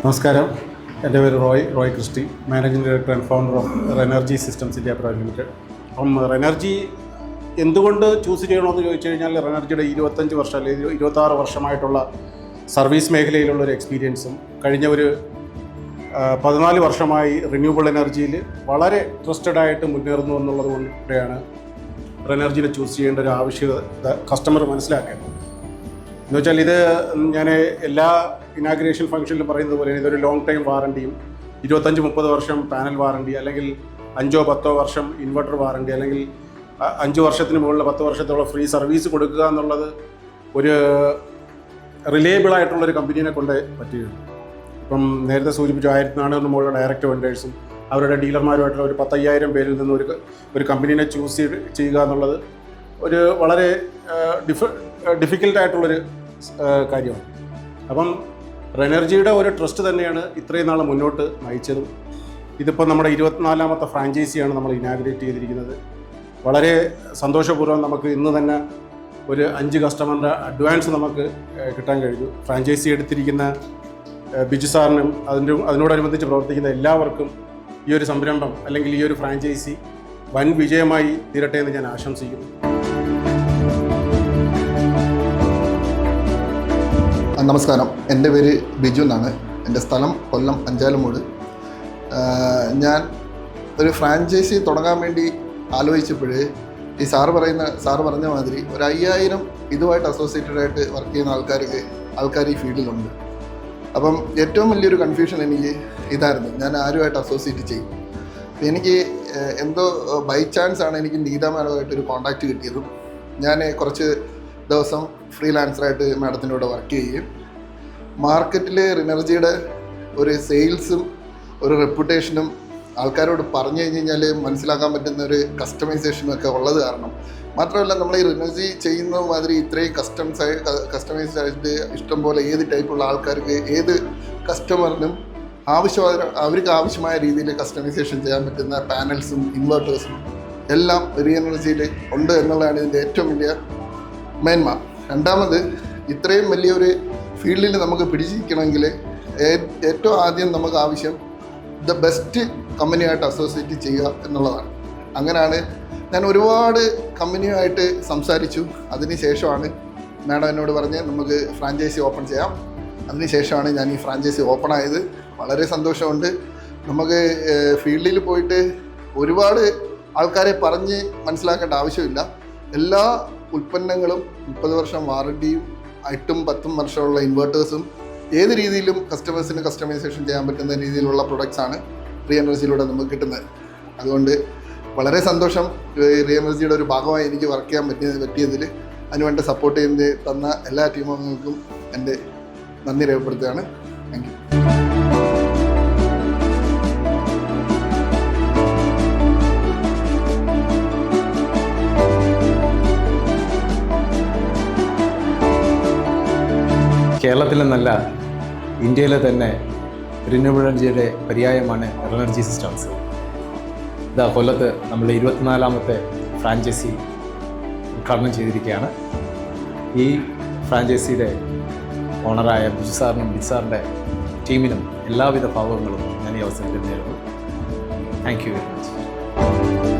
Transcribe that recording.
നമസ്കാരം. എൻ്റെ പേര് Roy Christy, managing director and founder of Renergy systems India private limited. അപ്പം റെനർജി എന്തുകൊണ്ട് ചൂസ് ചെയ്യണമെന്ന് ചോദിച്ചു കഴിഞ്ഞാൽ, റെനർജിയുടെ 25 വർഷം അല്ലെങ്കിൽ 26 വർഷമായിട്ടുള്ള സർവീസ് മേഖലയിലുള്ളൊരു എക്സ്പീരിയൻസും കഴിഞ്ഞ ഒരു 14 വർഷമായി റിന്യൂവബിൾ എനർജിയിൽ വളരെ ട്രസ്റ്റഡായിട്ട് മുന്നേറുന്നു എന്നുള്ളത് കൊണ്ടാണ് റെനർജിനെ ചൂസ് ചെയ്യേണ്ട ഒരു ആവശ്യകത കസ്റ്റമർ മനസ്സിലാക്കേണ്ടത്. എന്ന് വെച്ചാൽ ഇത് ഞാൻ എല്ലാ ഇനാഗ്രേഷൻ ഫംഗ്ഷനിലും പറയുന്നത് പോലെ ഇതൊരു ലോങ് ടൈം വാറണ്ടിയും 25-30 വർഷം പാനൽ വാറണ്ടി, അല്ലെങ്കിൽ 5-10 വർഷം ഇൻവെർട്ടർ വാറണ്ടി, അല്ലെങ്കിൽ 5 വർഷത്തിന് മുകളിൽ 10 വർഷത്തോളം ഫ്രീ സർവീസ് കൊടുക്കുക എന്നുള്ളത് ഒരു റിലയബിളായിട്ടുള്ളൊരു കമ്പനീനെ കൊണ്ടേ പറ്റുകയുള്ളൂ. ഇപ്പം നേരത്തെ സൂചിപ്പിച്ചു 1400 മുകളിലുള്ള ഡയറക്റ്റ് വെൻഡേഴ്സും അവരുടെ ഡീലർമാരുമായിട്ടുള്ള ഒരു 10,000 പേരിൽ നിന്ന് ഒരു കമ്പനീനെ ചൂസ് ചെയ്യുക എന്നുള്ളത് ഒരു വളരെ ഡിഫിക്കൽട്ടായിട്ടുള്ളൊരു കാര്യമാണ്. അപ്പം റെനർജിയുടെ ഒരു ട്രസ്റ്റ് തന്നെയാണ് ഇത്രയും നാൾ മുന്നോട്ട് നയിച്ചതും. ഇതിപ്പോൾ നമ്മുടെ 24ാമത്തെ ഫ്രാഞ്ചൈസിയാണ് നമ്മൾ ഇനാഗ്രേറ്റ് ചെയ്തിരിക്കുന്നത്. വളരെ സന്തോഷപൂർവ്വം നമുക്ക് ഇന്ന് തന്നെ ഒരു 5 കസ്റ്റമറിൻ്റെ അഡ്വാൻസ് നമുക്ക് കിട്ടാൻ കഴിഞ്ഞു. ഫ്രാഞ്ചൈസി എടുത്തിരിക്കുന്ന ബിജു സാറിനും അതിനോടനുബന്ധിച്ച് പ്രവർത്തിക്കുന്ന എല്ലാവർക്കും ഈ ഒരു സംരംഭം അല്ലെങ്കിൽ ഈ ഒരു ഫ്രാഞ്ചൈസി വൻ വിജയമായി തീരട്ടെ എന്ന് ഞാൻ ആശംസിക്കുന്നു. നമസ്കാരം, എൻ്റെ പേര് ബിജു എന്നാണ്. എൻ്റെ സ്ഥലം കൊല്ലം അഞ്ചാലുമൂട്. ഞാൻ ഒരു ഫ്രാഞ്ചൈസി തുടങ്ങാൻ വേണ്ടി ആലോചിച്ചപ്പോൾ ഈ സാറ് പറഞ്ഞ മാതിരി ഒരു 5000 ഇതുമായിട്ട് അസോസിയേറ്റഡ് ആയിട്ട് വർക്ക് ചെയ്യുന്ന ആൾക്കാർ ഈ ഫീൽഡിലുണ്ട്. അപ്പം ഏറ്റവും വലിയൊരു കൺഫ്യൂഷൻ എനിക്ക് ഇതായിരുന്നു, ഞാൻ ആരുമായിട്ട് അസോസിയേറ്റ് ചെയ്യും. എനിക്ക് എന്തോ ബൈ ചാൻസ് ആണ് എനിക്ക് നീത മാഡമായിട്ടൊരു കോൺടാക്റ്റ് കിട്ടിയതും ഞാൻ കുറച്ച് ദിവസം ഫ്രീലാൻസറായിട്ട് മാഡത്തിൻ്റെ കൂടെ വർക്ക് ചെയ്യുകയും മാർക്കറ്റിൽ റിനർജിയുടെ ഒരു സെയിൽസും ഒരു റെപ്യൂട്ടേഷനും ആൾക്കാരോട് പറഞ്ഞു കഴിഞ്ഞാൽ മനസ്സിലാക്കാൻ പറ്റുന്ന ഒരു കസ്റ്റമൈസേഷനും ഒക്കെ ഉള്ളത് കാരണം, മാത്രമല്ല നമ്മൾ ഈ റിനർജി ചെയ്യുന്ന മാതിരി ഇത്രയും കസ്റ്റമൈസ്ഡ് ആയിട്ട് ഇഷ്ടംപോലെ ഏത് ടൈപ്പുള്ള ആൾക്കാർക്ക് ഏത് കസ്റ്റമറിനും അവർക്ക് ആവശ്യമായ രീതിയിൽ കസ്റ്റമൈസേഷൻ ചെയ്യാൻ പറ്റുന്ന പാനൽസും ഇൻവെർട്ടേഴ്സും എല്ലാം റീഎനർജിയിൽ ഉണ്ട് എന്നുള്ളതാണ് ഇതിൻ്റെ ഏറ്റവും വലിയ മേന്മ. രണ്ടാമത്, ഇത്രയും വലിയൊരു ഫീൽഡിൽ നമുക്ക് പിടിച്ചിരിക്കണമെങ്കിൽ ഏറ്റവും ആദ്യം നമുക്ക് ആവശ്യം ദ ബെസ്റ്റ് കമ്പനിയായിട്ട് അസോസിയേറ്റ് ചെയ്യുക എന്നുള്ളതാണ്. അങ്ങനെയാണ് ഞാൻ ഒരുപാട് കമ്പനിയുമായിട്ട് സംസാരിച്ചു. അതിനുശേഷമാണ് മാഡം എന്നോട് പറഞ്ഞ് നമുക്ക് ഫ്രാഞ്ചൈസി ഓപ്പൺ ചെയ്യാം. അതിനുശേഷമാണ് ഞാൻ ഈ ഫ്രാഞ്ചൈസി ഓപ്പൺ ആയത്. വളരെ സന്തോഷമുണ്ട്. നമുക്ക് ഫീൽഡിൽ പോയിട്ട് ഒരുപാട് ആൾക്കാരെ പറഞ്ഞ് മനസ്സിലാക്കേണ്ട ആവശ്യമില്ല. എല്ലാ ഉൽപ്പന്നങ്ങളും 30 വർഷം വാറണ്ടിയും 8-10 വർഷമുള്ള ഇൻവെർട്ടേഴ്സും ഏത് രീതിയിലും കസ്റ്റമേഴ്സിന് കസ്റ്റമൈസേഷൻ ചെയ്യാൻ പറ്റുന്ന രീതിയിലുള്ള പ്രൊഡക്ട്സാണ് റീഎനർജിയിലൂടെ നമുക്ക് കിട്ടുന്നത്. അതുകൊണ്ട് വളരെ സന്തോഷം റീഎനർജിയുടെ ഒരു ഭാഗമായി എനിക്ക് വർക്ക് ചെയ്യാൻ പറ്റിയതിൽ. അതിനുവേണ്ട സപ്പോർട്ട് തന്ന എല്ലാ ടീമംഗങ്ങൾക്കും എൻ്റെ നന്ദി രേഖപ്പെടുത്തുകയാണ്. Thank you. കേരളത്തിൽ നിന്നല്ല, ഇന്ത്യയിലെ തന്നെ റിന്യൂവബിൾ എനർജിയുടെ പര്യായമാണ് റെനർജി സിസ്റ്റംസ്. ഇതാ കൊല്ലത്ത് നമ്മൾ 24ാമത്തെ ഫ്രാഞ്ചൈസി ഉദ്ഘാടനം ചെയ്തിരിക്കുകയാണ്. ഈ ഫ്രാഞ്ചൈസിയുടെ ഓണറായ ബിജു സാറിനും ബിജു സാറിൻ്റെ ടീമിനും എല്ലാവിധ ഭാവങ്ങളും ഞാൻ ഈ അവസരത്തിൽ നേരുന്നു. Thank you very much.